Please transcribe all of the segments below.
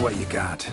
what you got.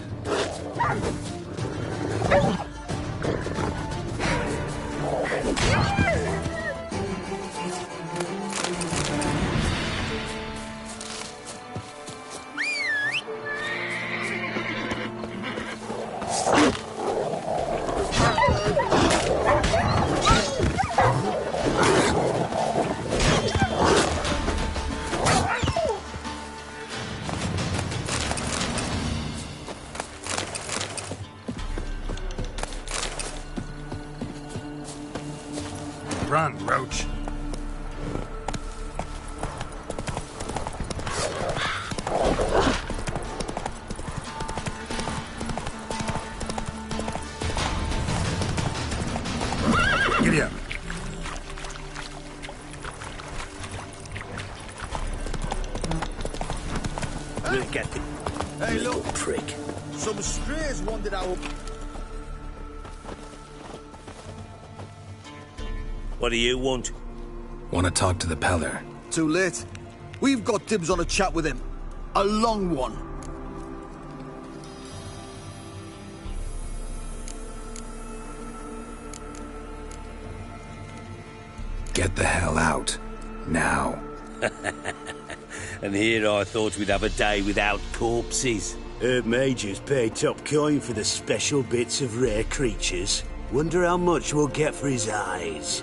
Run, Roach. Giddy up. Look at it. Hey, look. Prick. Some strays wandered out. What do you want? Want to talk to the Peller. Too late. We've got dibs on a chat with him. A long one. Get the hell out. Now. And here I thought we'd have a day without corpses. Herb Majors pay top coin for the special bits of rare creatures. Wonder how much we'll get for his eyes.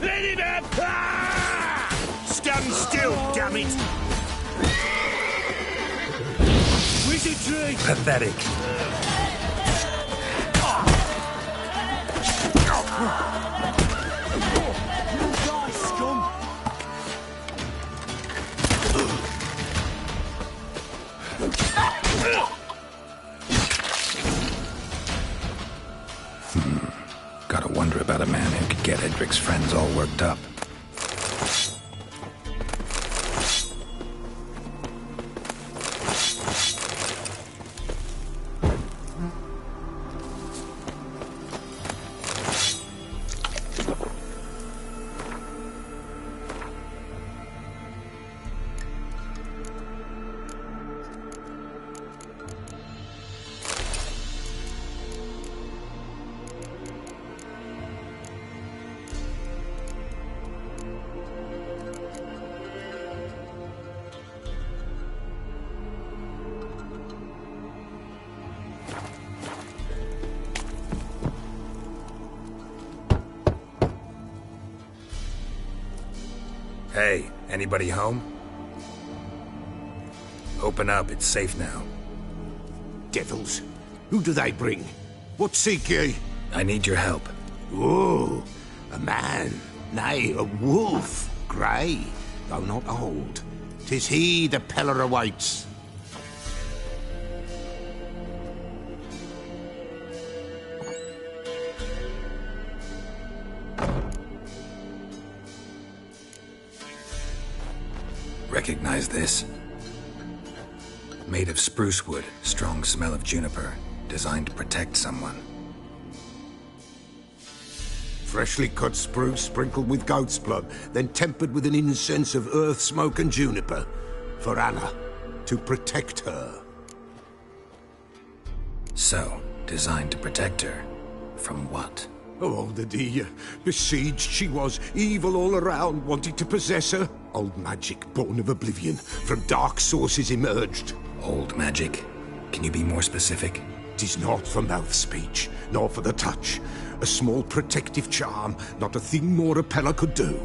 Let him have... Ah! Stand still, damn it! Wizard tree! Pathetic. You die, scum! Gotta wonder about a man who could get Edric's friends all worked up. Hey, anybody home? Open up, it's safe now. Devils. Who do they bring? What seek ye? I need your help. Oh, a man. Nay, a wolf. Grey, though not old. 'Tis he the Peller awaits. Recognize this? Made of spruce wood, strong smell of juniper, designed to protect someone. Freshly cut spruce sprinkled with goat's blood, then tempered with an incense of earth, smoke and juniper. For Anna, to protect her. So, designed to protect her. From what? Oh, the dear. Besieged she was, evil all around, wanting to possess her. Old magic, born of oblivion, from dark sources emerged. Old magic? Can you be more specific? 'Tis not for mouth speech, nor for the touch. A small protective charm, not a thing more a Peller could do.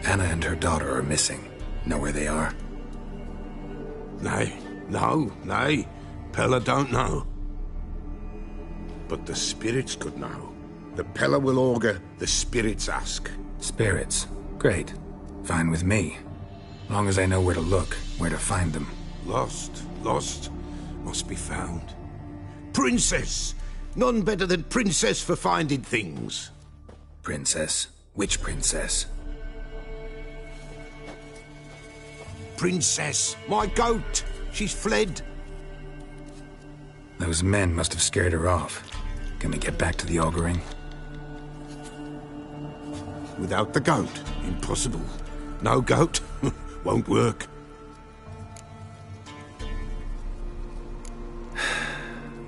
Anna and her daughter are missing. Know where they are? Nay, nay. Peller don't know. But the spirits could know. The Peller will augur, the spirits ask. Spirits. Great. Fine with me. Long as I know where to look, where to find them. Lost, must be found. Princess! None better than Princess for finding things. Princess? Which princess? Princess, my goat! She's fled. Those men must have scared her off. Can we get back to the auguring? Without the goat, impossible. No goat? Won't work.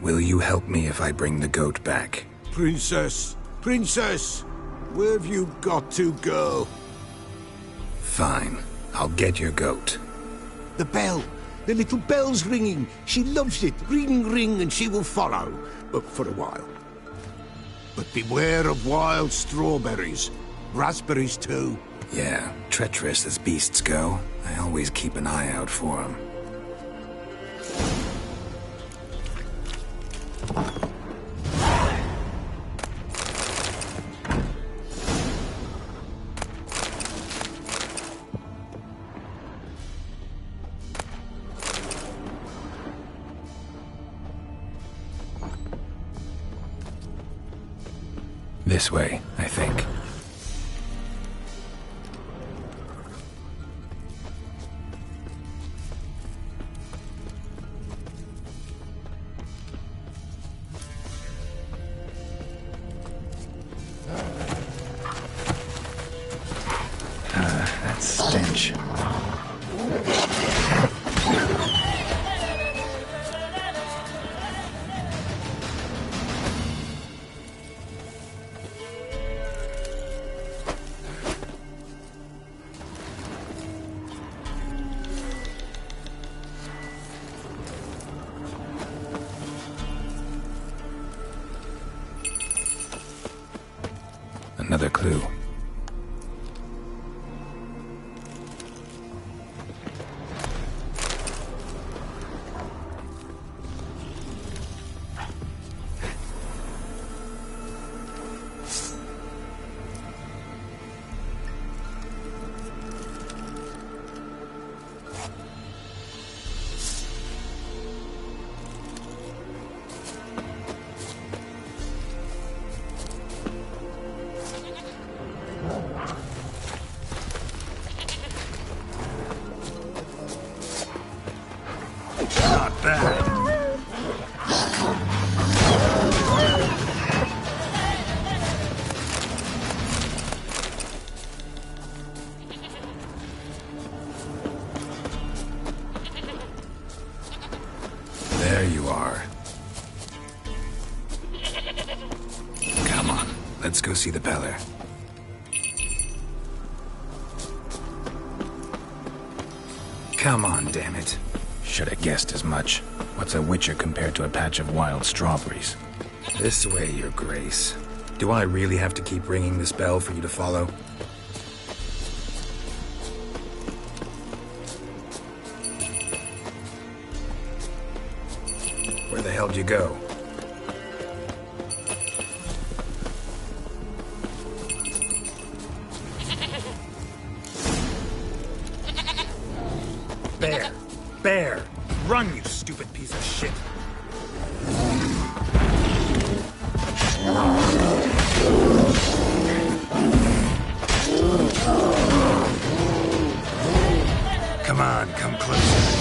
Will you help me if I bring the goat back? Princess! Princess! Where have you got to go? Fine. I'll get your goat. The bell! The little bell's ringing. She loves it. Ring, ring, and she will follow. But for a while. But beware of wild strawberries. Raspberries, too. Yeah, treacherous as beasts go. I always keep an eye out for them. This way, I think. That stench. Another clue. Not bad. There you are. Come on, let's go see the Peller. Come on, damn it. Should have guessed as much. What's a witcher compared to a patch of wild strawberries? This way, Your Grace. Do I really have to keep ringing this bell for you to follow? Where the hell did you go? Bear! Bear! Run, you stupid piece of shit! Come on, come closer.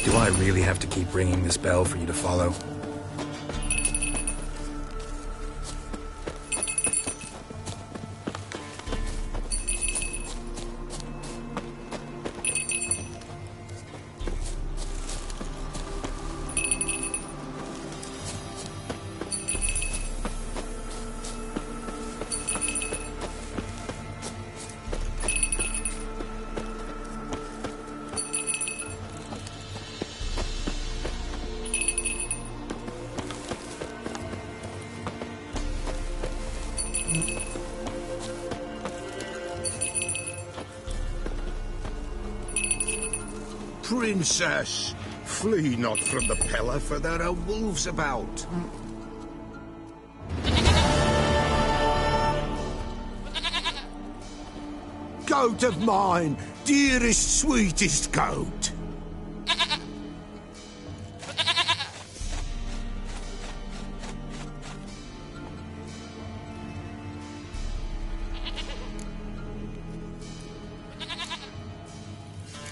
Do I really have to keep ringing this bell for you to follow? Princess, flee not from the Peller, for there are wolves about. Goat of mine, dearest, sweetest goat.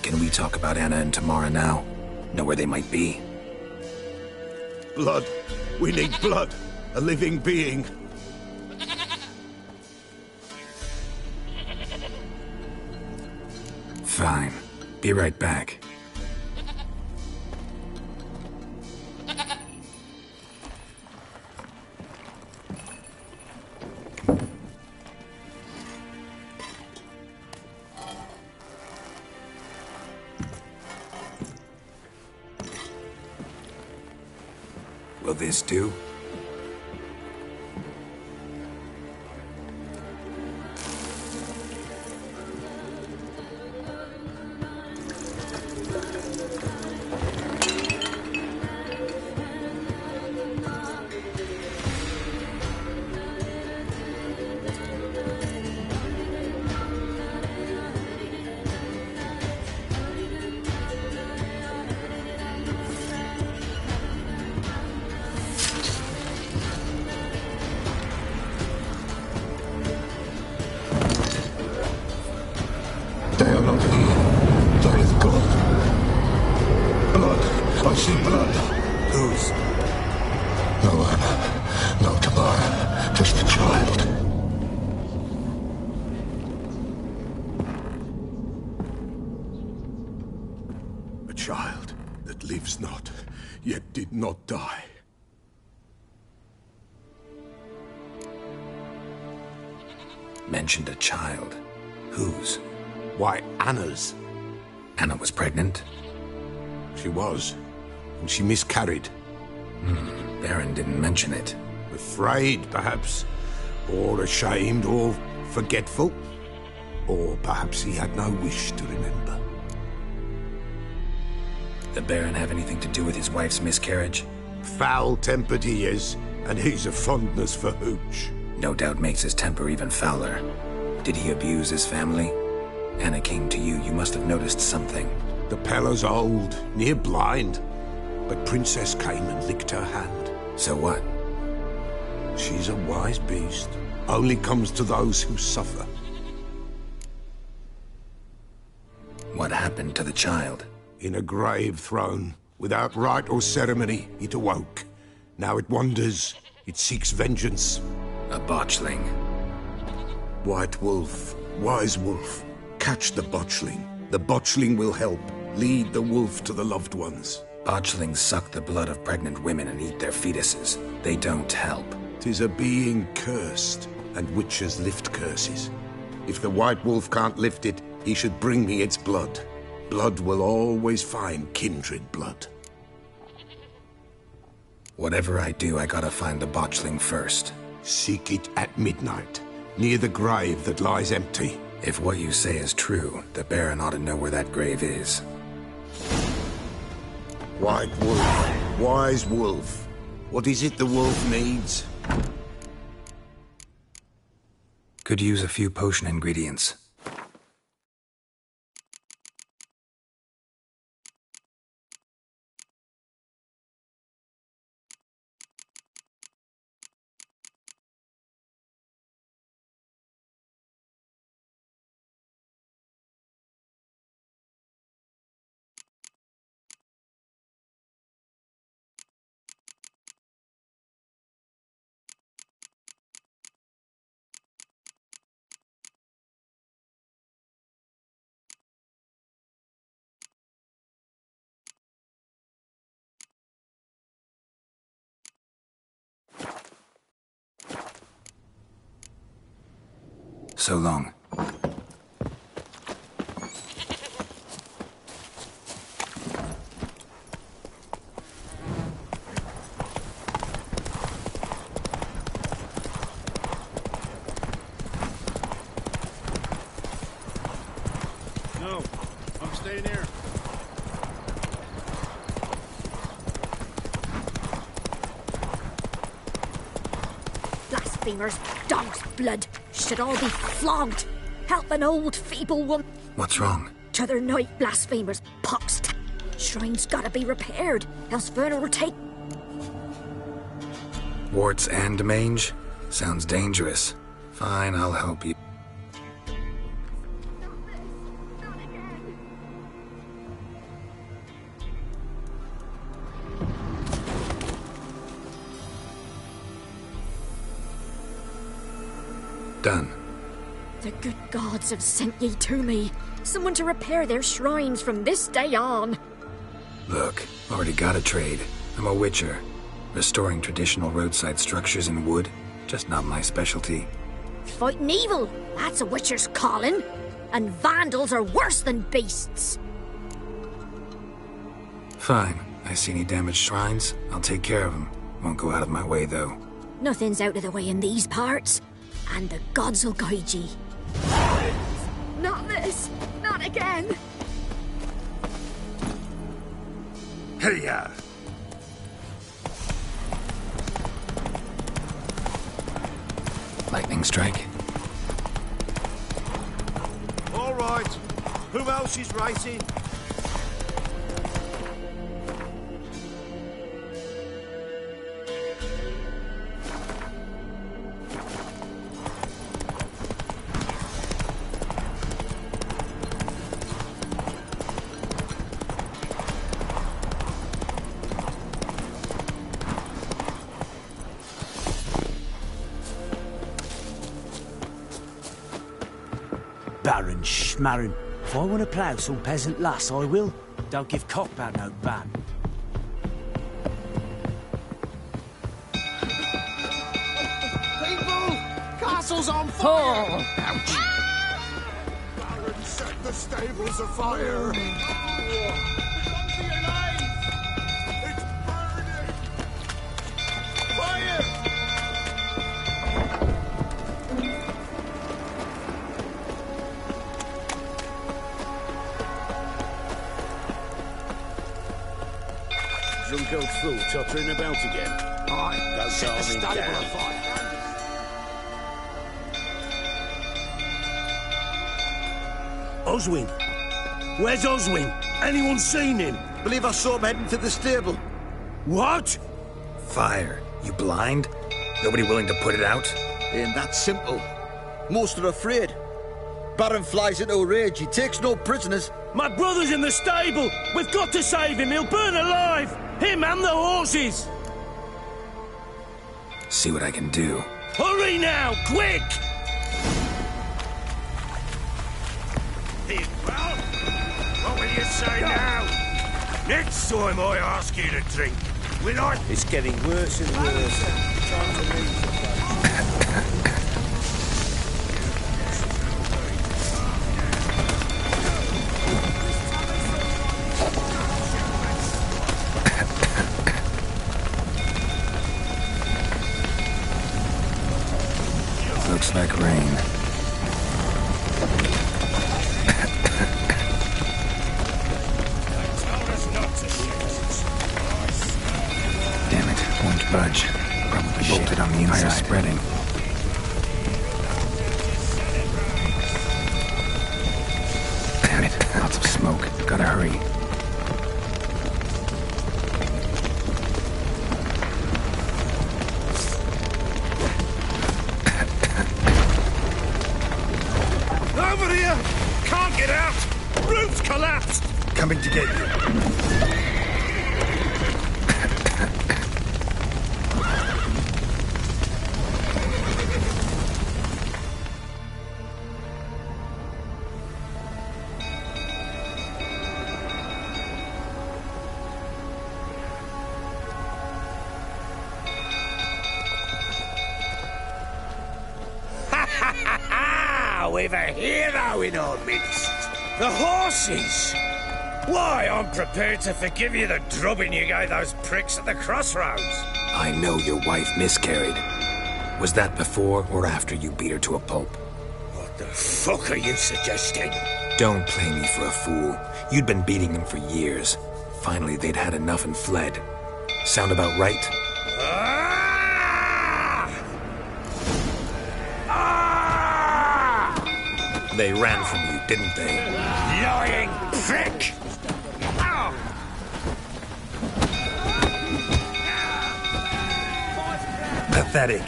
Can we talk about Anna and Tamara now? Know where they might be? Blood. We need blood. A living being. Fine. Be right back. Will this do? They are not here. There is blood. Blood. I see blood. Whose? No one. No tomorrow. Just a child. A child that lives not, yet did not die. Mentioned a child. Whose? Why, Anna's. Anna was pregnant? She was. And she miscarried. Baron didn't mention it. Afraid, perhaps. Or ashamed, or forgetful. Or perhaps he had no wish to remember. The Baron have anything to do with his wife's miscarriage? Foul-tempered he is, and he's a fondness for hooch. No doubt makes his temper even fouler. Did he abuse his family? Anna came to you. You must have noticed something. The Pella's old, near blind. But Princess came and licked her hand. So what? She's a wise beast. Only comes to those who suffer. What happened to the child? In a grave thrown. Without rite or ceremony, it awoke. Now it wanders. It seeks vengeance. A botchling. White wolf, wise wolf. Catch the botchling. The botchling will help. Lead the wolf to the loved ones. Botchlings suck the blood of pregnant women and eat their fetuses. They don't help. 'Tis a being cursed, and witches lift curses. If the white wolf can't lift it, he should bring me its blood. Blood will always find kindred blood. Whatever I do, I gotta find the botchling first. Seek it at midnight, near the grave that lies empty. If what you say is true, the Baron ought to know where that grave is. White wolf, wise wolf. What is it the wolf needs? Could use a few potion ingredients. So long. No, I'm staying here. Blasphemers, dog's blood, should all be flogged. Help an old, feeble woman. What's wrong? T'other night, blasphemers, pox. Shrine's gotta be repaired, else Werner will take. Warts and mange? Sounds dangerous. Fine, I'll help you. Done. The good gods have sent ye to me. Someone to repair their shrines from this day on. Look, already got a trade. I'm a witcher. Restoring traditional roadside structures in wood, just not my specialty. Fighting evil, that's a witcher's calling. And vandals are worse than beasts. Fine. I see any damaged shrines, I'll take care of them. Won't go out of my way, though. Nothing's out of the way in these parts. And the gods will guide ye. Not this! Not again! Hey-ya! Lightning strike. All right. Who else is racing? Baron Schmarren. If I want to plough some peasant lass, I will. Don't give cock about no ban. People! Castle's on fire! Ouch! Baron set the stables afire. It's burning! Fire! Drunk old fool tottering about again. Aye, Don't set the calm him stable down. afire. Oswin! Where's Oswin? Anyone seen him? Believe I saw him heading to the stable. What? Fire. You blind? Nobody willing to put it out? Ain't that simple. Most are afraid. Baron flies into a rage. He takes no prisoners. My brother's in the stable! We've got to save him! He'll burn alive! Him and the horses! See what I can do. Hurry now! Quick! Here, well, what will you say now? Next time I ask you to drink, will I? It's getting worse and worse. Time to leave the place. Looks like rain. Damn it, won't budge. Probably bolted on the inside. Fire's spreading. Damn it, lots of smoke. Gotta hurry. Over here! Can't get out! Roof's collapsed! Coming to get you. We've a hero in our midst. The horses! Why, I'm prepared to forgive you the drubbing you gave those pricks at the crossroads. I know your wife miscarried. Was that before or after you beat her to a pulp? What the fuck are you suggesting? Don't play me for a fool. You'd been beating them for years. Finally, they'd had enough and fled. Sound about right? They ran from you, didn't they? Lying prick! Pathetic.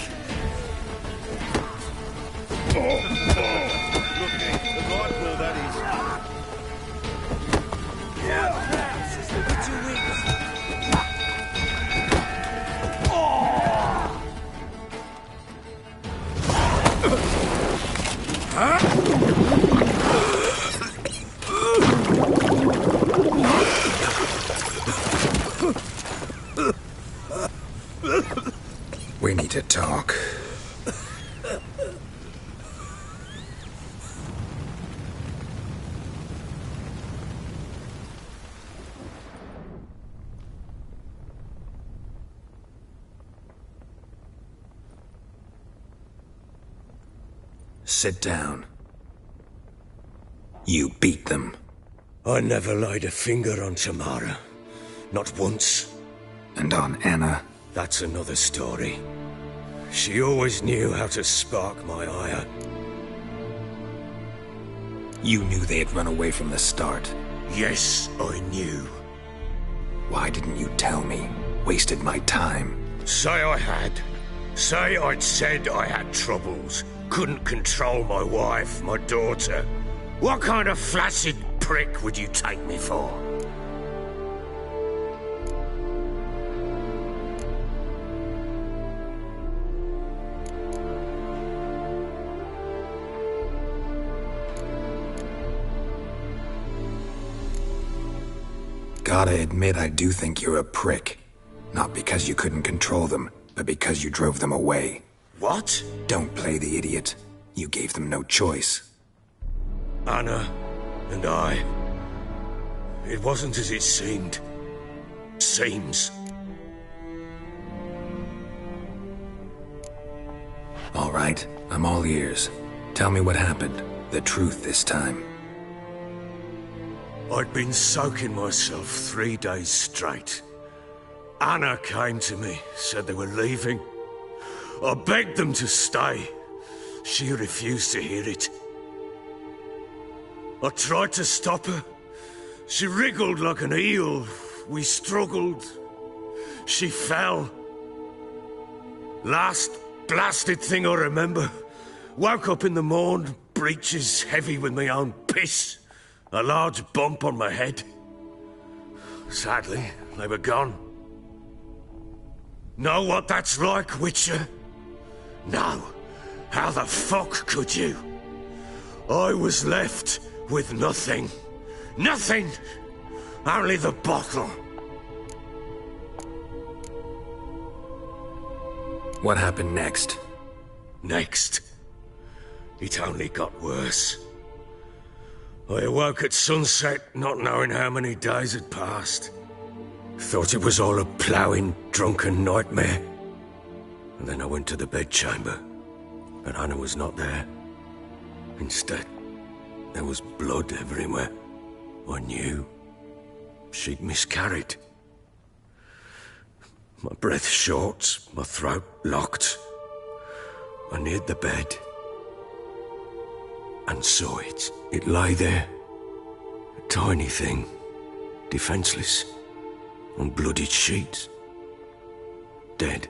We need to talk. Sit down. You beat them. I never laid a finger on Tamara. Not once. And on Anna? That's another story. She always knew how to spark my ire. You knew they had run away from the start. Yes, I knew. Why didn't you tell me? Wasted my time. Say I had. Say I'd said I had troubles. Couldn't control my wife, my daughter. What kind of flaccid prick would you take me for? Gotta admit, I do think you're a prick. Not because you couldn't control them, but because you drove them away. What? Don't play the idiot. You gave them no choice. Anna and I. It wasn't as it seemed. Seems. All right, I'm all ears. Tell me what happened. The truth this time. I'd been soaking myself 3 days straight. Anna came to me, said they were leaving. I begged them to stay. She refused to hear it. I tried to stop her. She wriggled like an eel. We struggled. She fell. Last blasted thing I remember. Woke up in the morn, breeches heavy with my own piss. A large bump on my head. Sadly, they were gone. Know what that's like, Witcher? No. How the fuck could you? I was left with nothing. Nothing! Only the bottle. What happened next? Next. It only got worse. I awoke at sunset, not knowing how many days had passed. Thought it was all a ploughing, drunken nightmare. And then I went to the bedchamber, but Anna was not there. Instead, there was blood everywhere. I knew she'd miscarried. My breath short, my throat locked. I neared the bed and saw it. It lay there, a tiny thing, defenseless, on bloodied sheets, dead.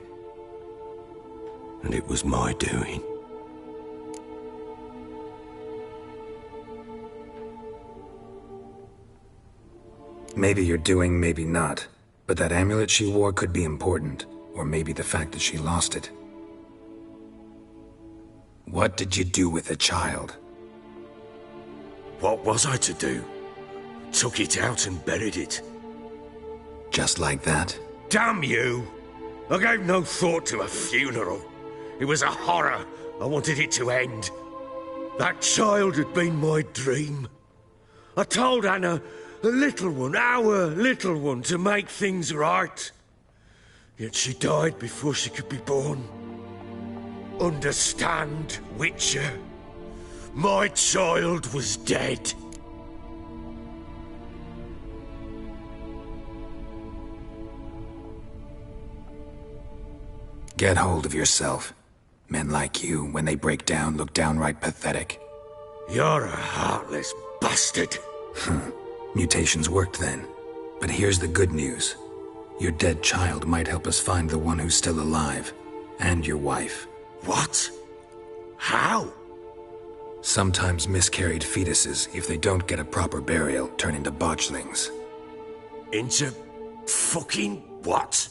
And it was my doing. Maybe you're doing, maybe not. But that amulet she wore could be important. Or maybe the fact that she lost it. What did you do with the child? What was I to do? Took it out and buried it. Just like that? Damn you! I gave no thought to a funeral. It was a horror. I wanted it to end. That child had been my dream. I told Anna, the little one, our little one, to make things right. Yet she died before she could be born. Understand, Witcher? My child was dead. Get hold of yourself. Men like you, when they break down, look downright pathetic. You're a heartless bastard. Mutations worked then. But here's the good news. Your dead child might help us find the one who's still alive. And your wife. What? How? Sometimes miscarried fetuses, if they don't get a proper burial, turn into botchlings. Into fucking what?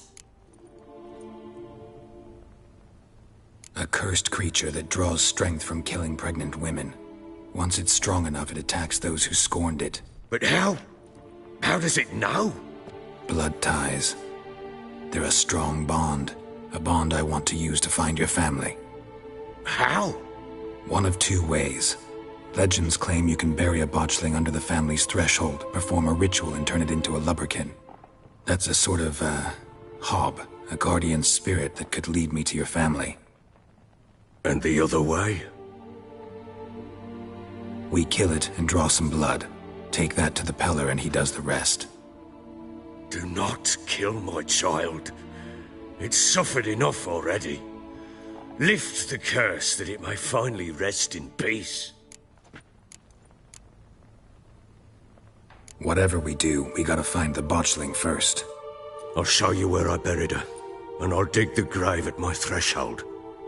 A cursed creature that draws strength from killing pregnant women. Once it's strong enough, it attacks those who scorned it. But how? How does it know? Blood ties. They're a strong bond. A bond I want to use to find your family. How? One of two ways. Legends claim you can bury a botchling under the family's threshold, perform a ritual, and turn it into a lubberkin. That's a sort of, hob, a guardian spirit that could lead me to your family. And the other way? We kill it and draw some blood. Take that to the Peller and he does the rest. Do not kill my child. It's suffered enough already. Lift the curse that it may finally rest in peace. Whatever we do, we gotta find the botchling first. I'll show you where I buried her, and I'll dig the grave at my threshold.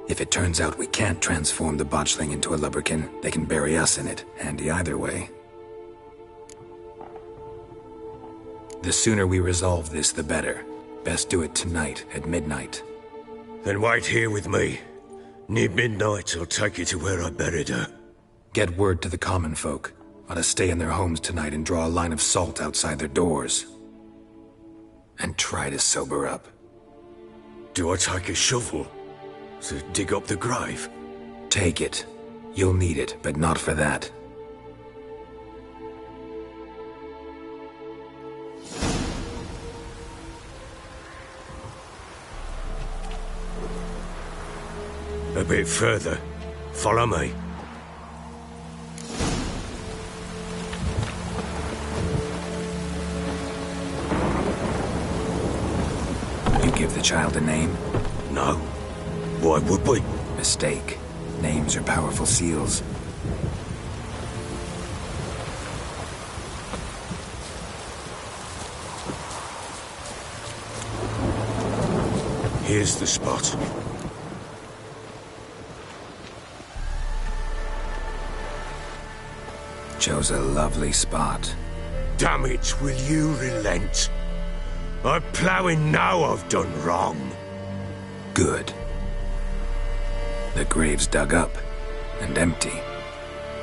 If it turns out we can't transform the botchling into a lubberkin, they can bury us in it. Handy either way. The sooner we resolve this, the better. Best do it tonight, at midnight. Then wait here with me. Near midnight, I'll take you to where I buried her. Get word to the common folk. Ought to stay in their homes tonight and draw a line of salt outside their doors. And try to sober up. Do I take a shovel to dig up the grave? Take it. You'll need it, but not for that. A bit further. Follow me. You give the child a name? No. Why would we? Mistake. Names are powerful seals. Here's the spot. Chose a lovely spot. Damn it, will you relent? I'm ploughing now I've done wrong. Good. The grave's dug up and empty.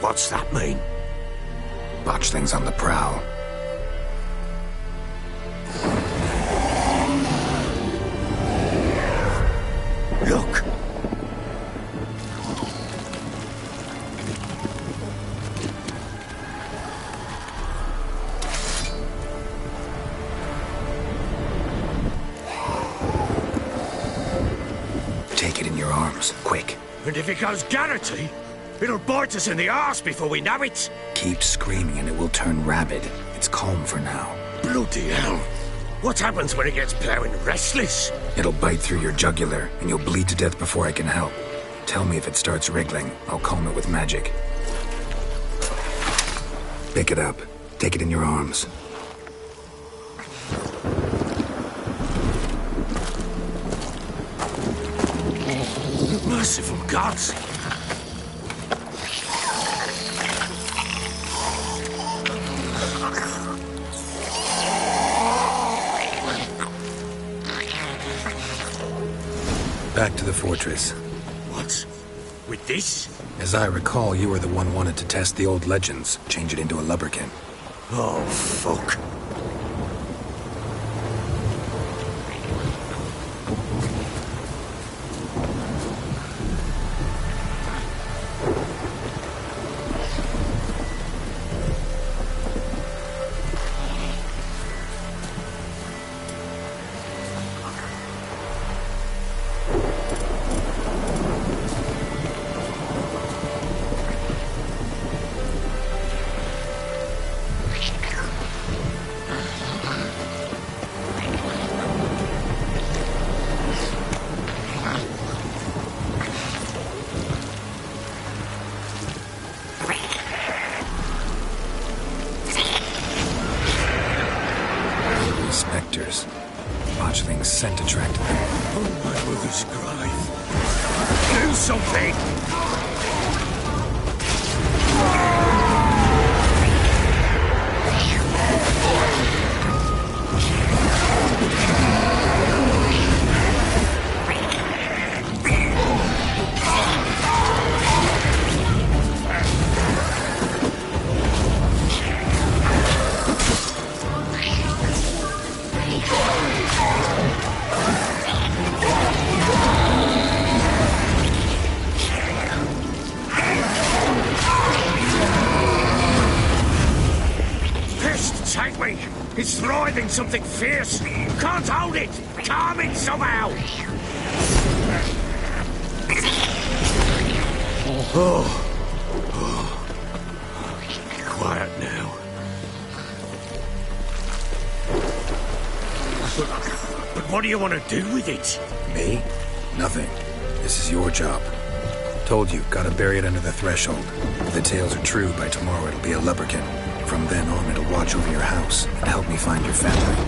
What's that mean? Botchling's on the prowl. Look! Take it in your arms, quick. And if it goes Garrity, it'll bite us in the arse before we know it. Keep screaming and it will turn rabid. It's calm for now. Bloody hell. What happens when it gets ploughing restless? It'll bite through your jugular and you'll bleed to death before I can help. Tell me if it starts wriggling. I'll calm it with magic. Pick it up. Take it in your arms. Merciful gods! Back to the fortress. What? With this? As I recall, you were the one wanted to test the old legends, change it into a lubberkin. Oh, fuck. Spectres. Botchling's scent attracted them. Oh, my mother's grave. Do something! It's writhing something fierce. Can't hold it. Calm it somehow. Quiet now. But what do you want to do with it? Me? Nothing. This is your job. Told you, gotta bury it under the threshold. If the tales are true, by tomorrow it'll be a lubberkin. From then on, it'll watch over your house and help me find your family.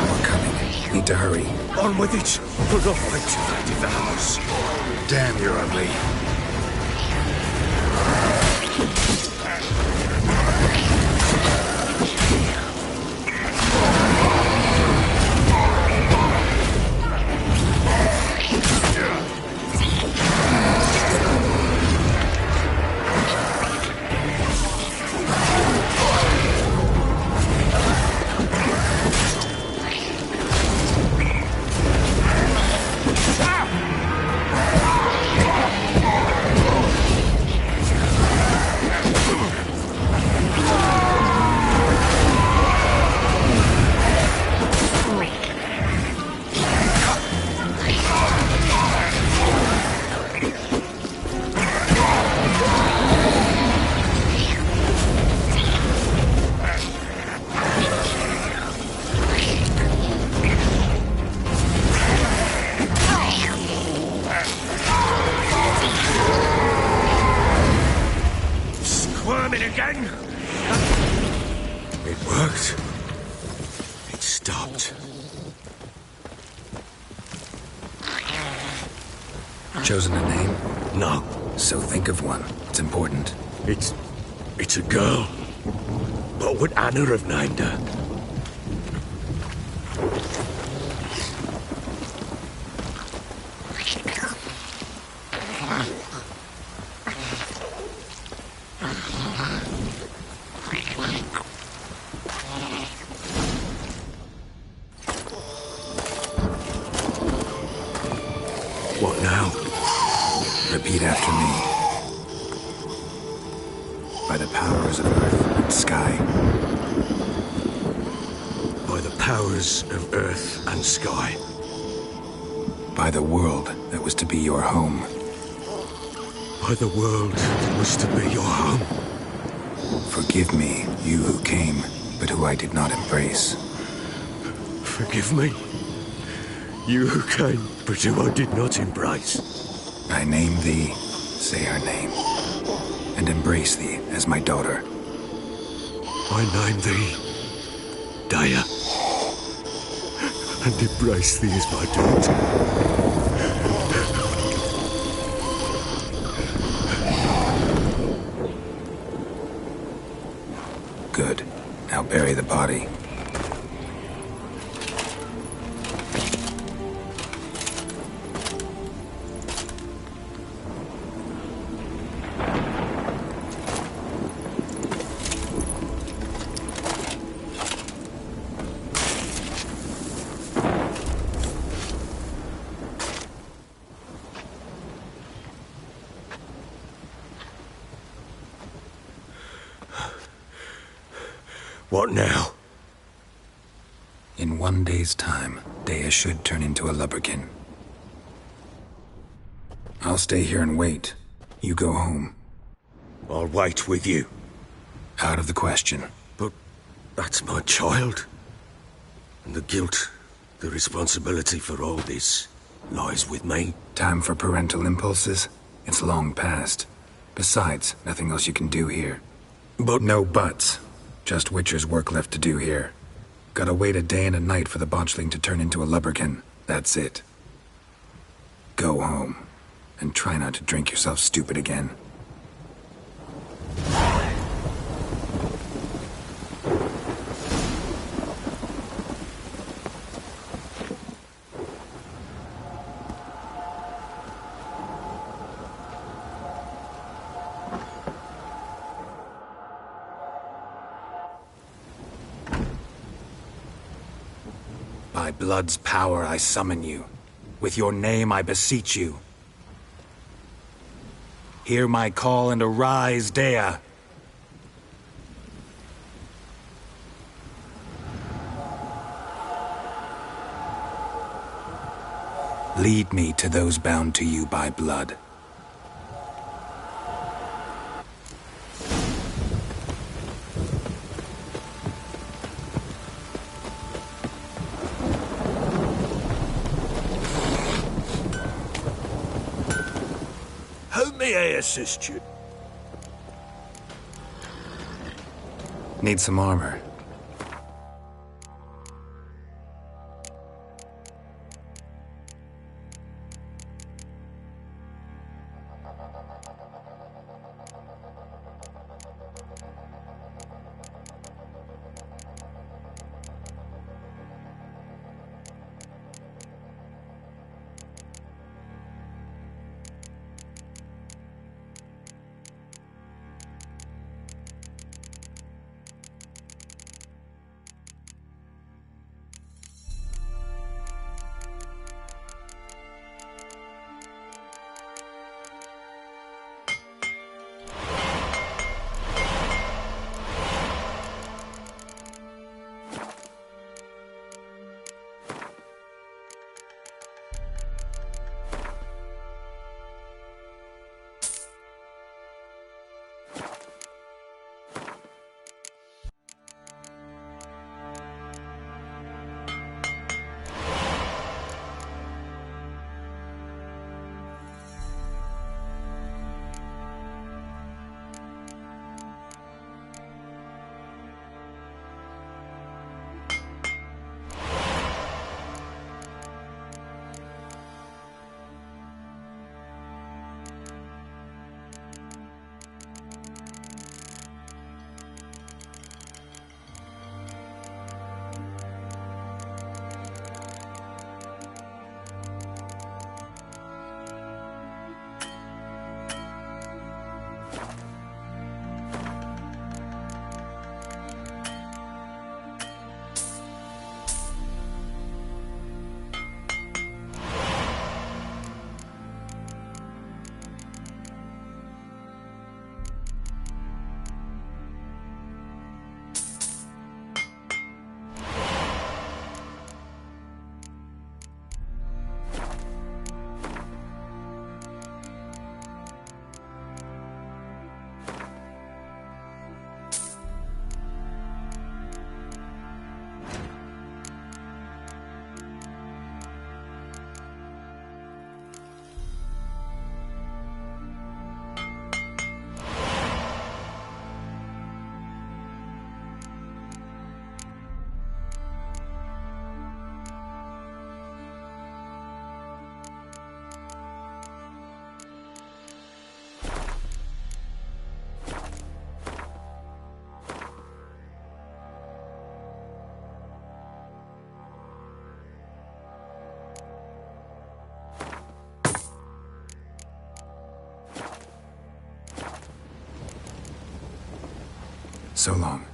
More coming. Need to hurry. On with it. Put off wait till they devours. Damn, you're ugly. Squirming again. It worked. It stopped. Chosen a name? No, So think of one. It's important. it's a girl. What would Anna have named her? What now? Repeat after me. By the powers of earth and sky. By the powers of earth and sky. By the world that was to be your home. By the world that was to be your home. Forgive me, you who came, but who I did not embrace. Forgive me. You who came, but who I did not embrace. I name thee, say her name, and embrace thee as my daughter. I name thee Daya, and embrace thee as my daughter. Good. Now bury the body. What now? In 1 day's time, Dea should turn into a lubberkin. I'll stay here and wait. You go home. I'll wait with you. Out of the question. But that's my child. And the guilt, the responsibility for all this lies with me. Time for parental impulses? It's long past. Besides, nothing else you can do here. But No buts. Just Witcher's work left to do here. Gotta wait a day and a night for the botchling to turn into a lubberkin. That's it. Go home. And try not to drink yourself stupid again. blood's power I summon you. With your name I beseech you. Hear my call and arise, Dea. Lead me to those bound to you by blood. How may I assist you? Need some armor. So long.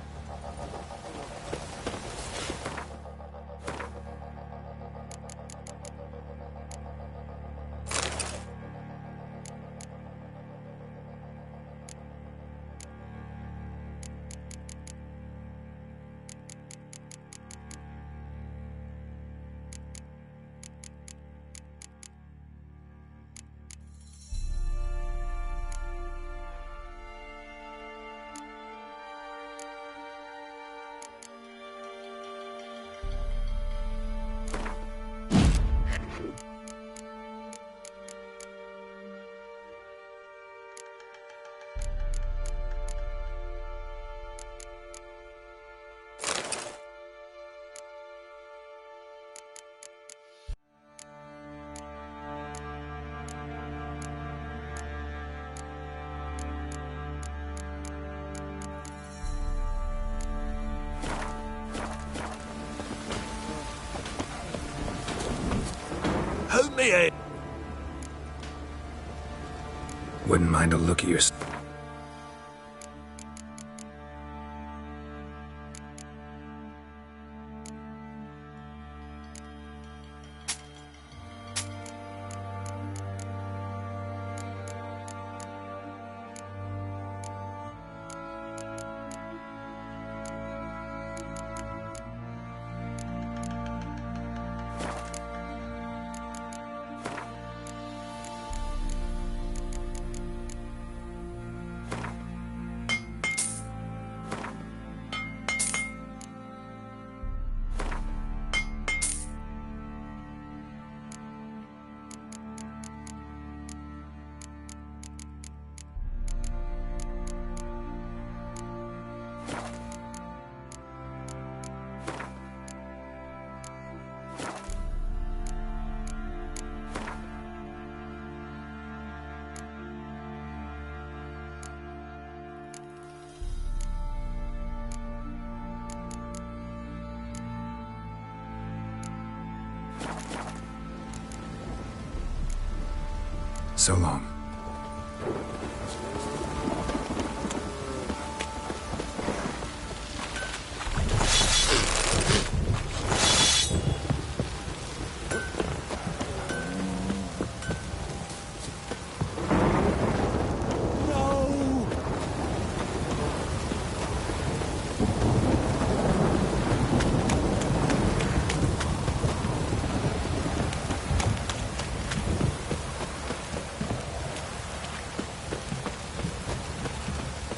How may I... Wouldn't mind a look at your... So long.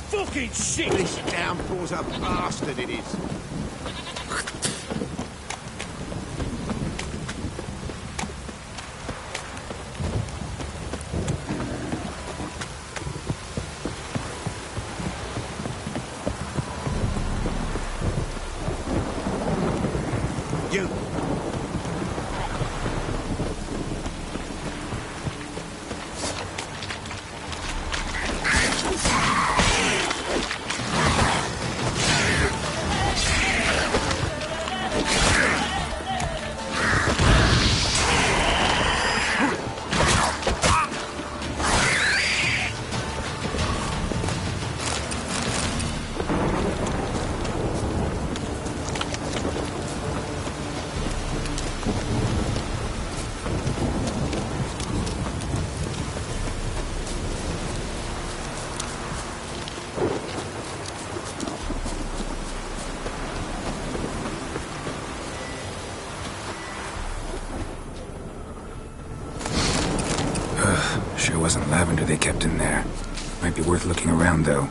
Fucking shit! This downpour's a bastard, it is. You. Sure wasn't lavender they kept in there. Might be worth looking around, though.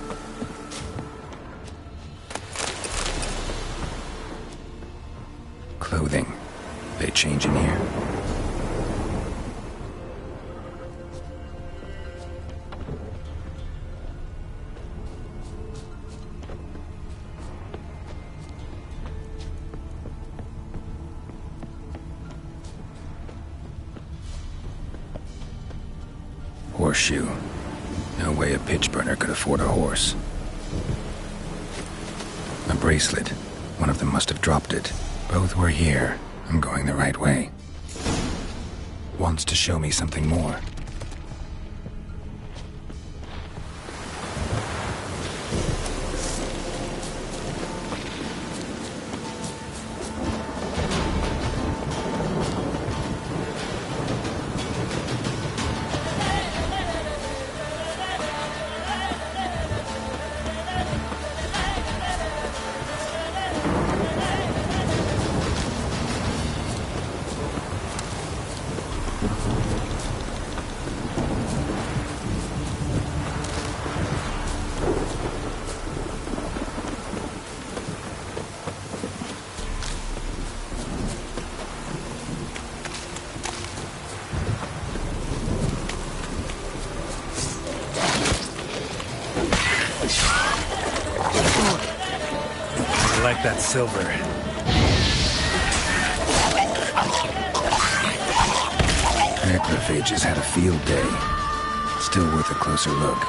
Clothing. They change in here? Horseshoe. No way a pitch burner could afford a horse. A bracelet. One of them must have dropped it. Both were here. I'm going the right way. Wants to show me something more. I like that silver. Necrophages had a field day. Still worth a closer look.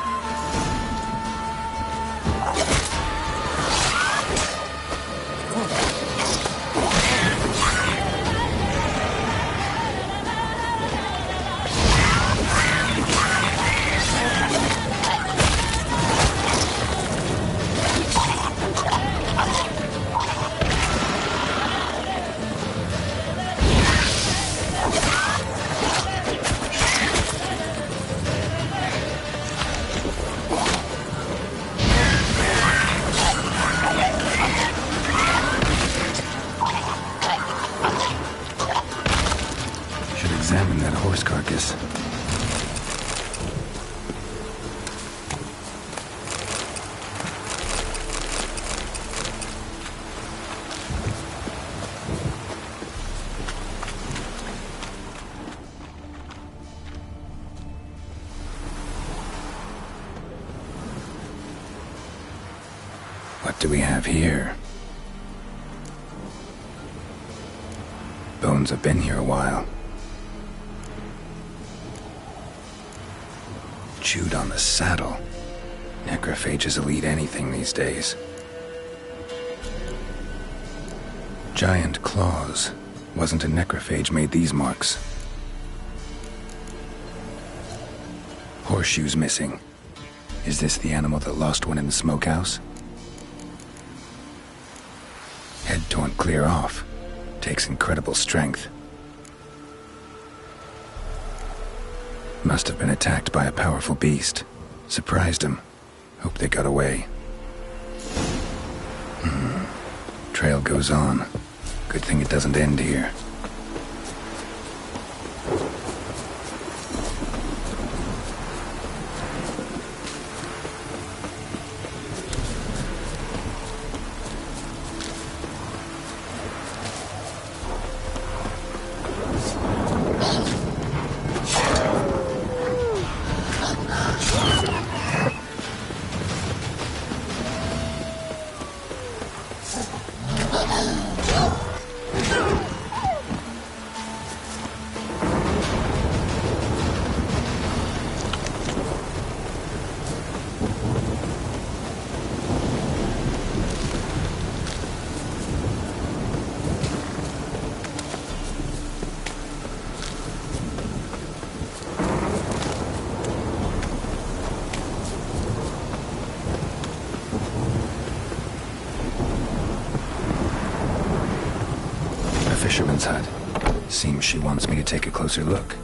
Examine that horse carcass. What do we have here? Bones have been here a while. Chewed on the saddle. Necrophages will eat anything these days. Giant claws. Wasn't a necrophage made these marks. Horseshoes missing. Is this the animal that lost one in the smokehouse? Head torn clear off. Takes incredible strength. Must have been attacked by a powerful beast. Surprised him. Hope they got away. Trail goes on. Good thing it doesn't end here. Fisherman's hut. Seems she wants me to take a closer look.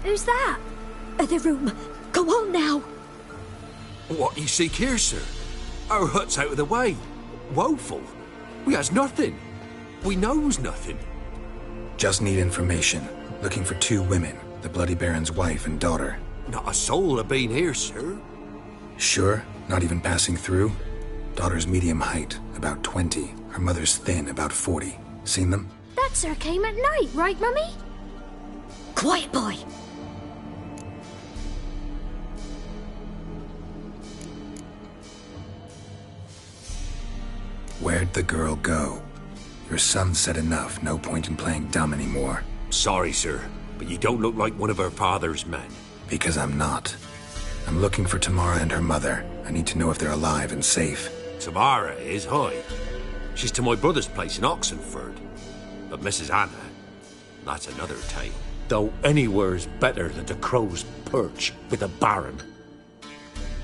Who's that? The room. Go on now. What you seek here, sir? Our hut's out of the way. Woeful. We has nothing. We knows nothing. Just need information. Looking for 2 women. The Bloody Baron's wife and daughter. Not a soul have been here, sir. Sure? Not even passing through? Daughter's medium height, about 20. Her mother's thin, about 40. Seen them? That sir came at night, right, Mummy? Quiet, boy. Where'd the girl go? Your son said enough. No point in playing dumb anymore. Sorry, sir, but you don't look like one of her father's men. Because I'm not. I'm looking for Tamara and her mother. I need to know if they're alive and safe. Tamara is, hi. She's to my brother's place in Oxenford. But Mrs. Anna, that's another tale. Though anywhere's better than the Crow's Perch with a Baron.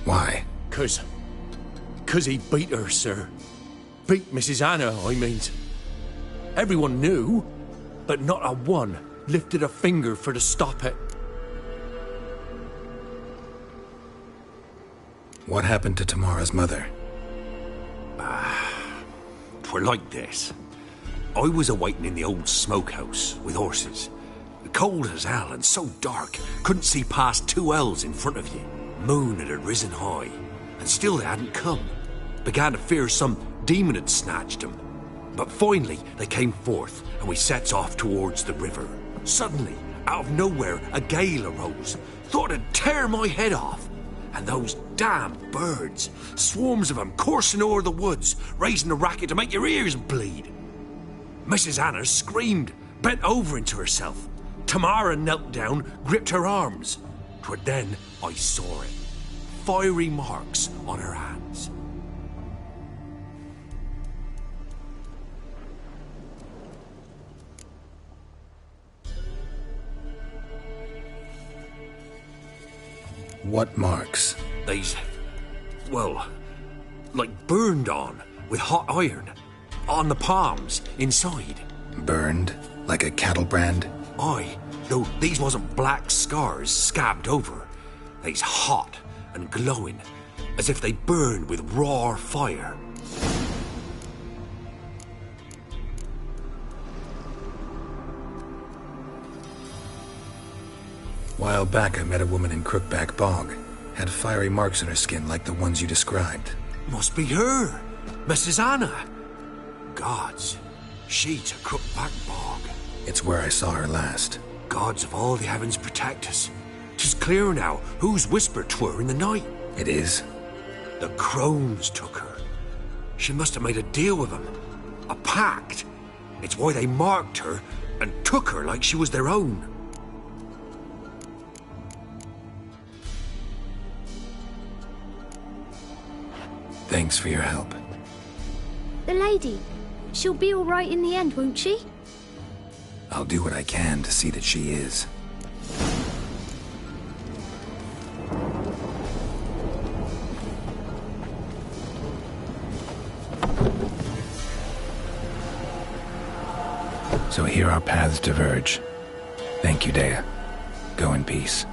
Why? 'Cause he beat her, sir. Beat Mrs. Anna, I mean. Everyone knew, but not a one lifted a finger for to stop it. What happened to Tamara's mother? 'Twere like this. I was awaiting in the old smokehouse with horses. Cold as hell and so dark, couldn't see past 2 ells in front of you. Moon had risen high, and still they hadn't come. Began to fear some demon had snatched them. But finally they came forth, and we sets off towards the river. Suddenly, out of nowhere, a gale arose. Thought it'd tear my head off. And those damn birds, swarms of them coursing o'er the woods, raising a racket to make your ears bleed. Mrs. Anna screamed, bent over into herself. Tamara knelt down, gripped her arms. 'Twere then I saw it. Fiery marks on her hands. What marks? They's, well, like burned on with hot iron. On the palms, inside. Burned? Like a cattle brand? Aye, though these wasn't black scars scabbed over. They's hot and glowing, as if they burned with raw fire. While back I met a woman in Crookback Bog. Had fiery marks on her skin like the ones you described. Must be her, Mrs. Anna. Gods, she to Crookback Bog. It's where I saw her last. Gods of all the heavens protect us. 'Tis clear now whose whisper 'twere in the night. It is? The crones took her. She must have made a deal with them. A pact. It's why they marked her and took her like she was their own. Thanks for your help. The lady. She'll be all right in the end, won't she? I'll do what I can to see that she is. So here our paths diverge. Thank you, Dea. Go in peace.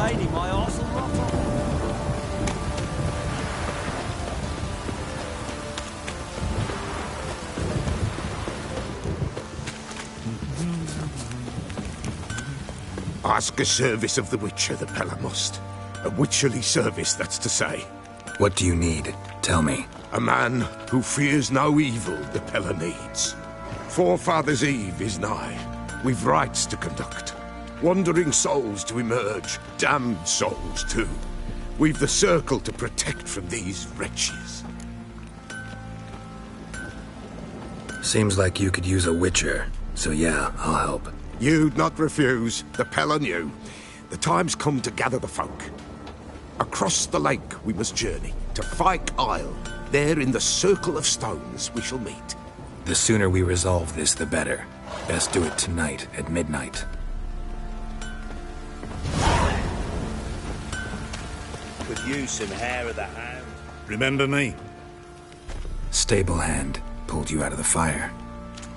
raining, my arse will rot off. Ask a service of the Witcher, the Pella must. A witcherly service, that's to say. What do you need? Tell me. A man who fears no evil the Pella needs. Forefathers' Eve is nigh. We've rites to conduct. Wandering souls to emerge. Damned souls, too. We've the circle to protect from these wretches. Seems like you could use a witcher. So yeah, I'll help. You'd not refuse. The Pella knew. The time's come to gather the folk. Across the lake we must journey, to Fyke Isle. There in the circle of stones we shall meet. The sooner we resolve this, the better. Best do it tonight, at midnight. Could use some hair of the hound. Remember me? Stable hand pulled you out of the fire.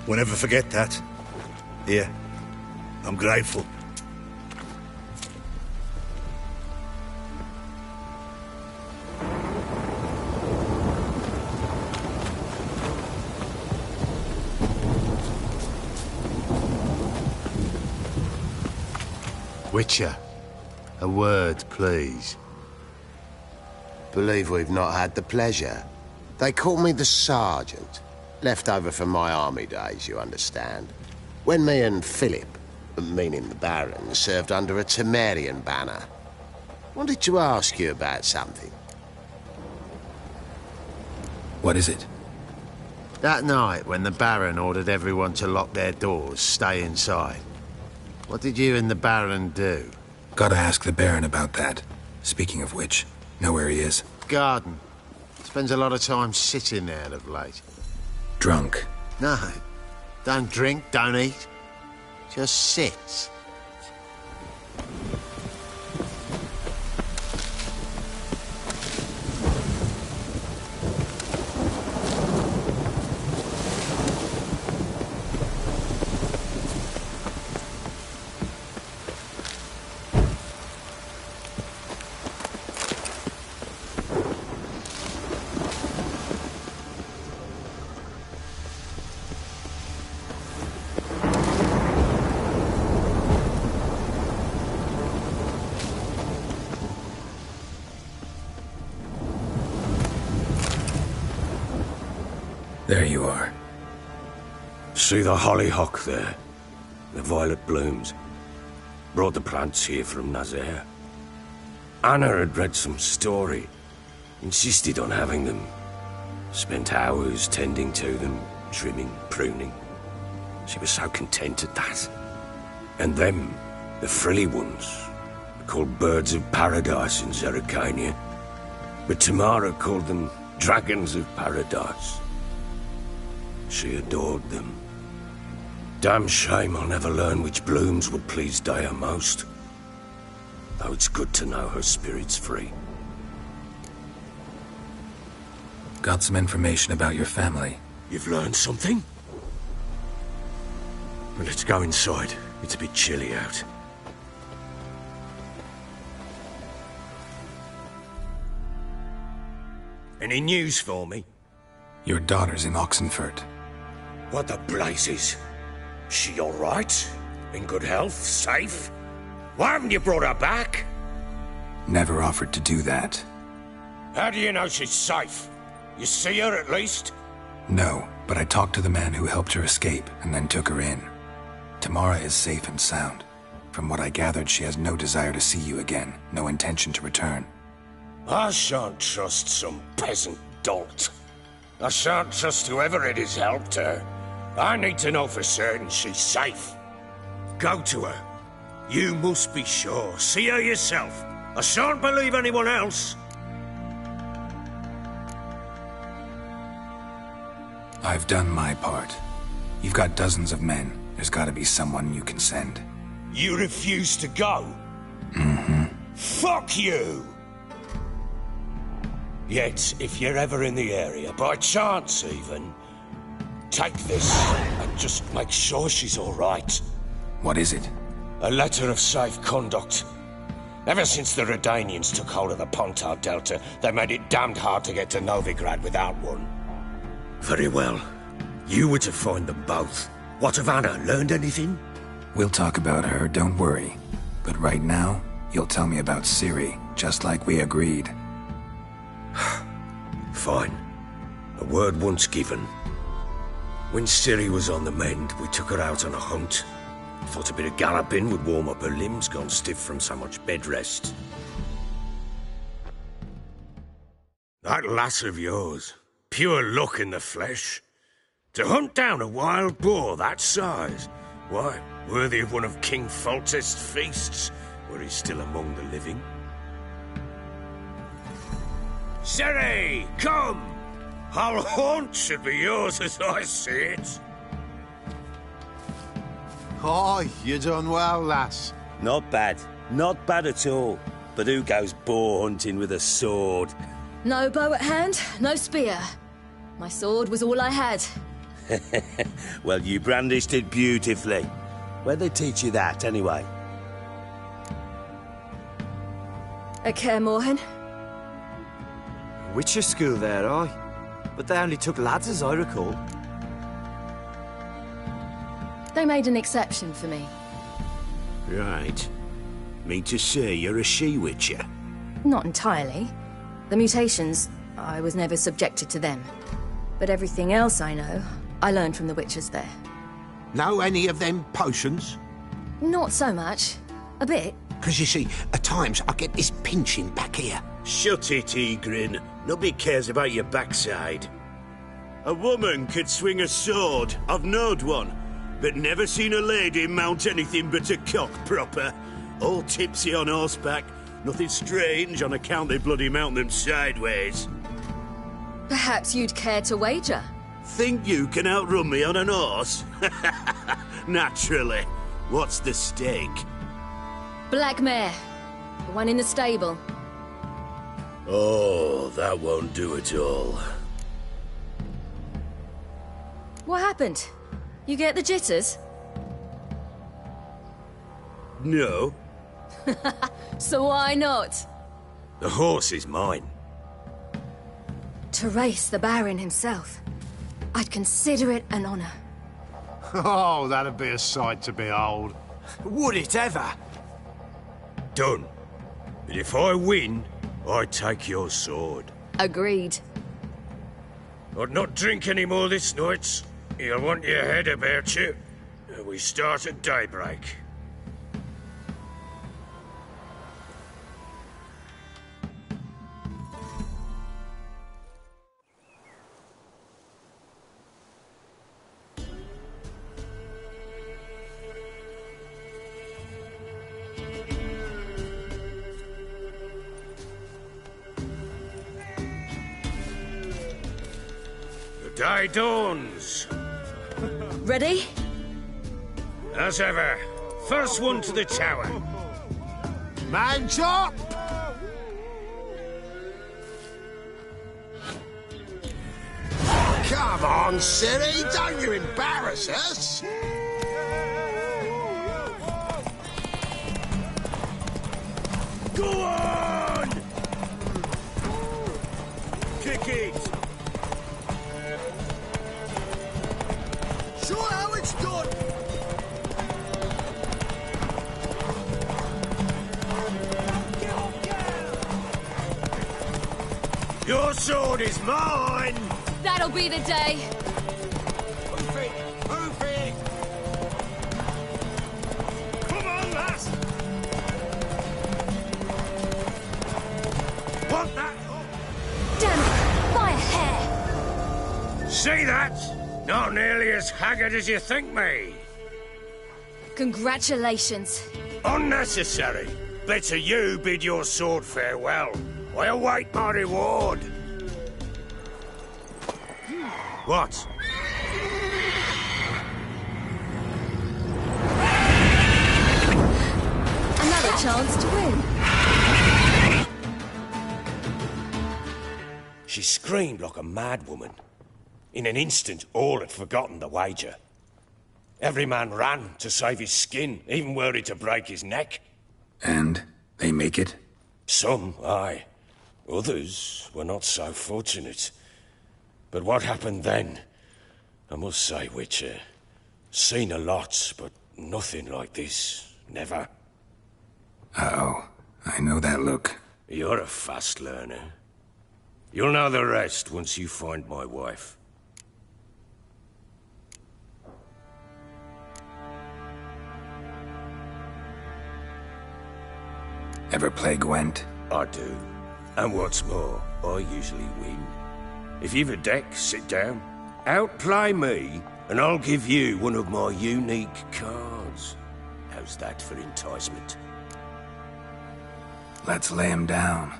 Won't ever forget that. Here. I'm grateful. Witcher, a word, please. Believe we've not had the pleasure. They call me the Sergeant. Left over from my army days, you understand. When me and Philip, meaning the Baron, served under a Temerian banner. Wanted to ask you about something. What is it? That night, when the Baron ordered everyone to lock their doors, stay inside. What did you and the Baron do? Gotta ask the Baron about that. Speaking of which, know where he is? Garden. Spends a lot of time sitting there of late. Drunk. No. Don't drink, don't eat. Just sits. There you are. See the hollyhock there? The violet blooms. Brought the plants here from Nazaire. Anna had read some story. Insisted on having them. Spent hours tending to them, trimming, pruning. She was so content at that. And them, the frilly ones, called birds of paradise in Zerrikania. But Tamara called them dragons of paradise. She adored them. Damn shame I'll never learn which blooms would please Dea most. Though it's good to know her spirit's free. Got some information about your family. You've learned something? Well, let's go inside. It's a bit chilly out. Any news for me? Your daughter's in Oxenfurt. What the blazes? She all right? In good health? Safe? Why haven't you brought her back? Never offered to do that. How do you know she's safe? You see her at least? No, but I talked to the man who helped her escape and then took her in. Tamara is safe and sound. From what I gathered, she has no desire to see you again, no intention to return. I shan't trust some peasant dolt. I shan't trust whoever it is helped her. I need to know for certain she's safe. Go to her. You must be sure. See her yourself. I shan't believe anyone else. I've done my part. You've got dozens of men. There's gotta be someone you can send. You refuse to go? Mm-hmm. Fuck you! Yet, if you're ever in the area, by chance even, take this and just make sure she's all right. What is it? A letter of safe conduct. Ever since the Redanians took hold of the Pontar Delta, they made it damned hard to get to Novigrad without one. Very well. You were to find them both. What of Anna? Learned anything? We'll talk about her, don't worry. But right now, you'll tell me about Ciri, just like we agreed. Fine. A word once given. When Ciri was on the mend, we took her out on a hunt. Thought a bit of galloping would warm up her limbs, gone stiff from so much bed rest. That lass of yours, pure luck in the flesh. To hunt down a wild boar that size, why, worthy of one of King Foltest's feasts, were he still among the living. Ciri, come! Our haunt should be yours as I see it. Aye, you done well, lass. Not bad. Not bad at all. But who goes boar hunting with a sword? No bow at hand, no spear. My sword was all I had. Well, you brandished it beautifully. Where'd they teach you that, anyway? At Kaer Morhen. Witcher school there, aye. But they only took lads, as I recall. They made an exception for me. Right. Mean to say you're a she-witcher? Not entirely. The mutations, I was never subjected to them. But everything else I know, I learned from the witchers there. Know any of them potions? Not so much. A bit. Because you see, at times I get this pinching back here. Shut it, Egrin. Nobody cares about your backside. A woman could swing a sword. I've knowed one. But never seen a lady mount anything but a cock proper. All tipsy on horseback. Nothing strange on account they bloody mount them sideways. Perhaps you'd care to wager? Think you can outrun me on an horse? Naturally. What's the stake? Black mare. The one in the stable. Oh, that won't do at all. What happened? You get the jitters? No. So why not? The horse is mine. To race the Baron himself. I'd consider it an honor. Oh, that'd be a sight to behold. Would it ever? Done. But if I win, I take your sword. Agreed. I'd not drink any more this night. You'll want your head about you. We start at daybreak. The day dawns. Ready? As ever, first one to the tower. Man chop! Come on, Ciri, don't you embarrass us. Go on! Kick it! Show how it's done. Your sword is mine! That'll be the day. Move it, move it. Come on, lass! Want that? Damn it! By a hair! See that? Not nearly as haggard as you think me. Congratulations. Unnecessary. Better you bid your sword farewell. I await my reward. What? Another chance to win. She screamed like a mad woman. In an instant, all had forgotten the wager. Every man ran to save his skin, even worried to break his neck. And They make it? Some, aye. Others were not so fortunate. But what happened then? I must say, Witcher, seen a lot, but nothing like this. Never. Uh-oh. I know that look. You're a fast learner. You'll know the rest once you find my wife. Ever play Gwent? I do. And what's more, I usually win. If you've a deck, sit down. Outplay me, and I'll give you one of my unique cards. How's that for enticement? Let's lay him down.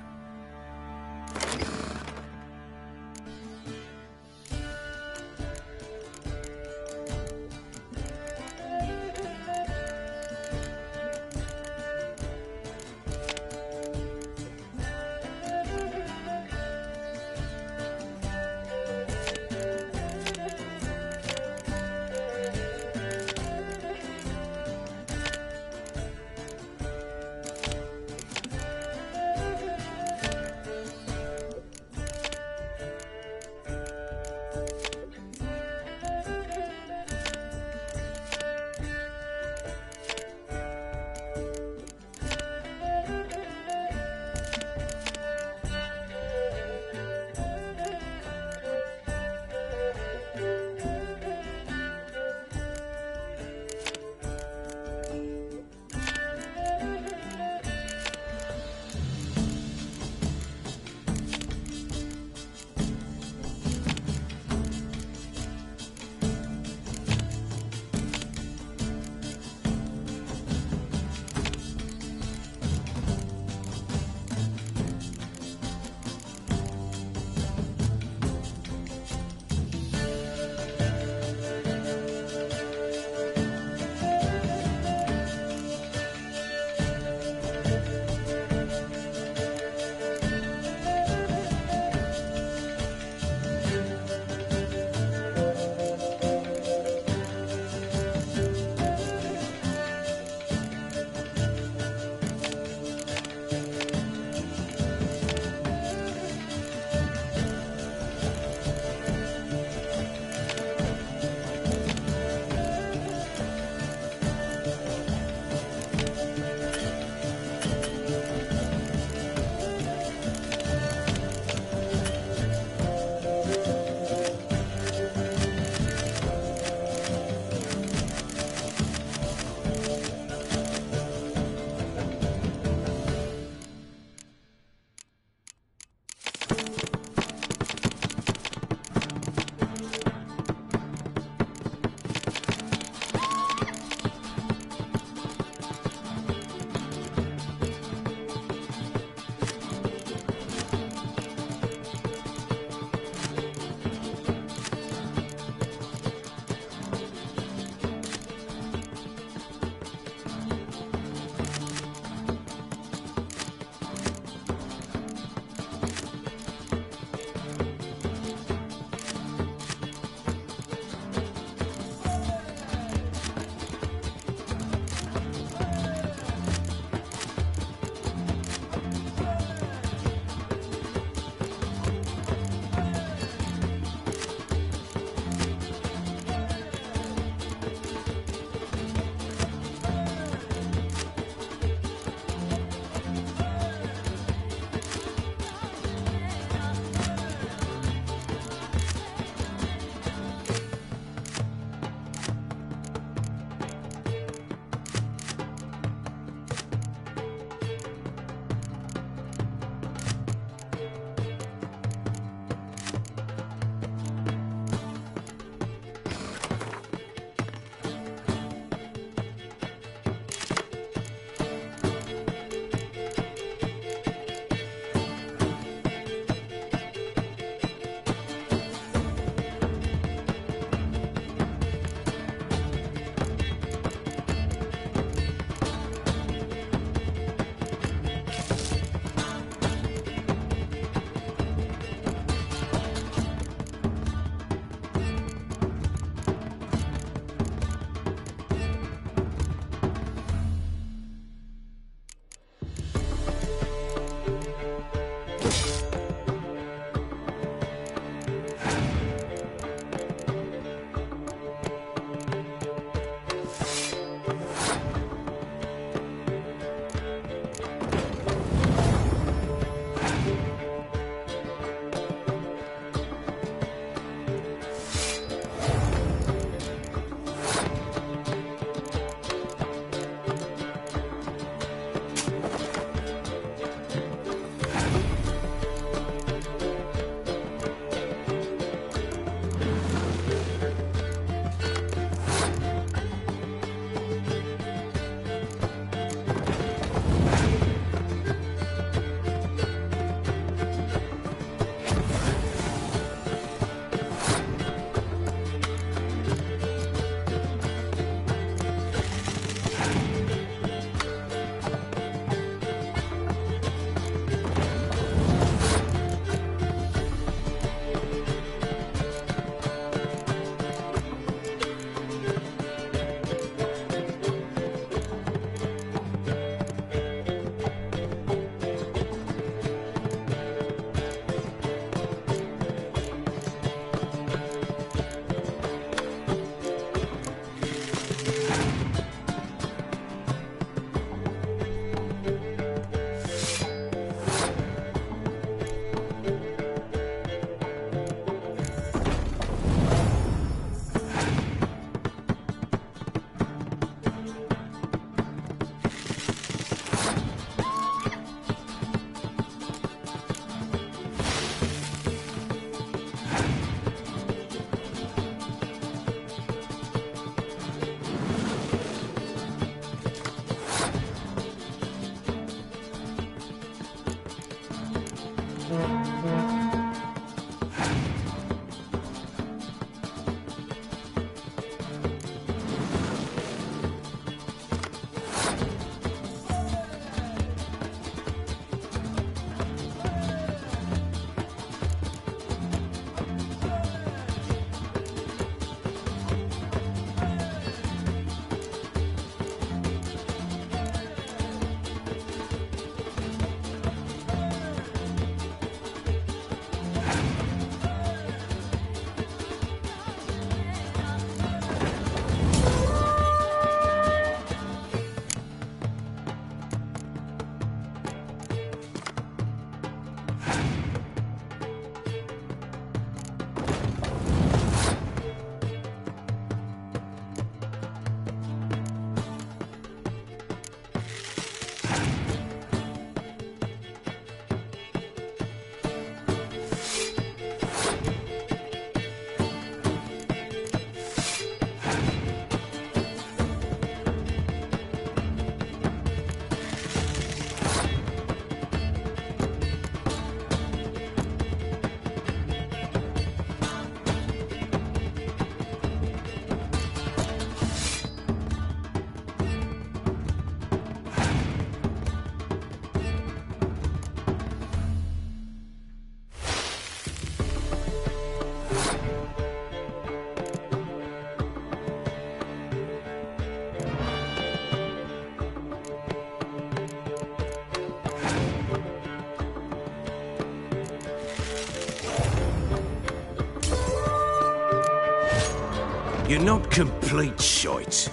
You're not complete shite,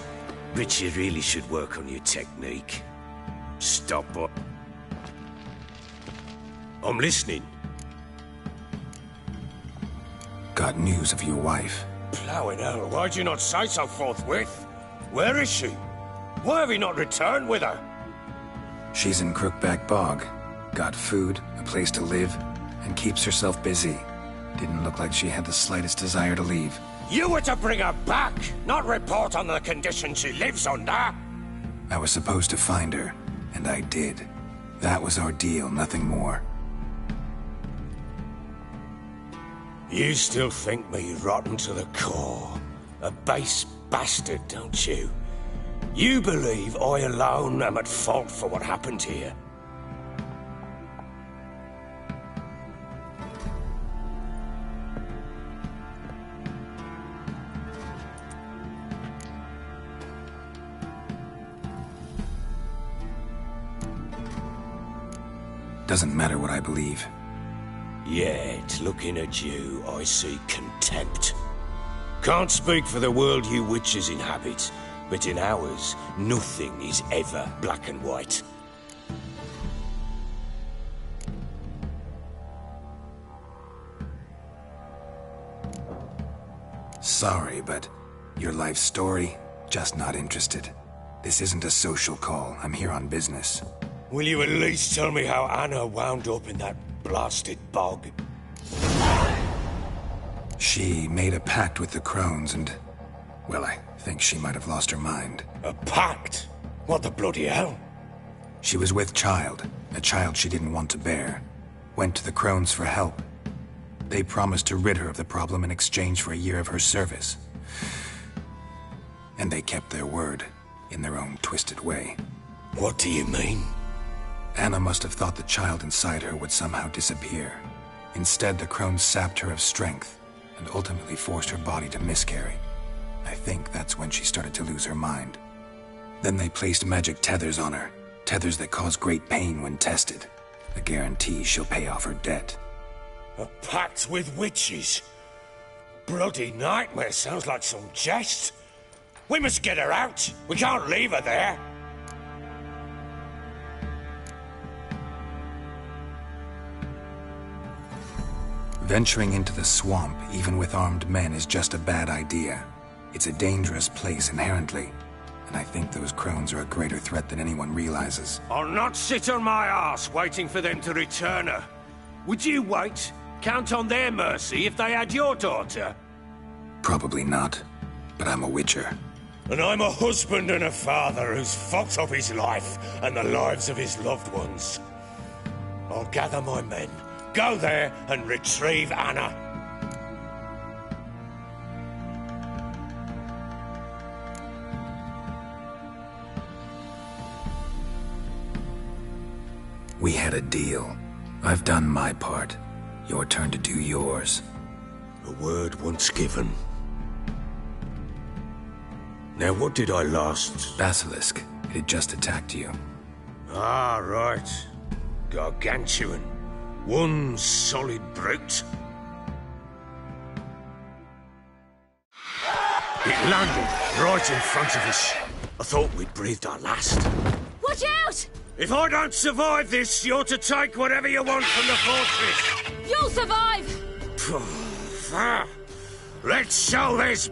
but you really should work on your technique. Stop up. I'm listening. Got news of your wife. Plowing hell, why'd you not say so forthwith? Where is she? Why have you not returned with her? She's in Crookback Bog. Got food, a place to live, and keeps herself busy. Didn't look like she had the slightest desire to leave. You were to bring her back, not report on the conditions she lives under. I was supposed to find her, and I did. That was our deal, nothing more. You still think me rotten to the core. A base bastard, don't you? You believe I alone am at fault for what happened here. Doesn't matter what I believe. Yet, looking at you, I see contempt. Can't speak for the world you witches inhabit, but in ours, nothing is ever black and white. Sorry, but your life story, just not interested. This isn't a social call. I'm here on business. Will you at least tell me how Anna wound up in that blasted bog? She made a pact with the crones and... well, I think she might have lost her mind. A pact? What the bloody hell? She was with child, a child she didn't want to bear. Went to the crones for help. They promised to rid her of the problem in exchange for a year of her service. And they kept their word, in their own twisted way. What do you mean? Anna must have thought the child inside her would somehow disappear. Instead, the crones sapped her of strength, and ultimately forced her body to miscarry. I think that's when she started to lose her mind. Then they placed magic tethers on her, tethers that cause great pain when tested. A guarantee she'll pay off her debt. A pact with witches? Bloody nightmare, sounds like some jest. We must get her out. We can't leave her there. Venturing into the swamp, even with armed men, is just a bad idea. It's a dangerous place inherently, and I think those crones are a greater threat than anyone realizes. I'll not sit on my arse waiting for them to return her. Would you wait? Count on their mercy if they had your daughter? Probably not, but I'm a witcher. And I'm a husband and a father who's fucked up his life and the lives of his loved ones. I'll gather my men, go there and retrieve Anna. We had a deal. I've done my part. Your turn to do yours. A word once given. Now, what did I last? Basilisk. It had just attacked you. Ah, right. Gargantuan. One solid brute. It landed right in front of us. I thought we'd breathed our last. Watch out! If I don't survive this, you're to take whatever you want from the fortress. You'll survive! Let's show this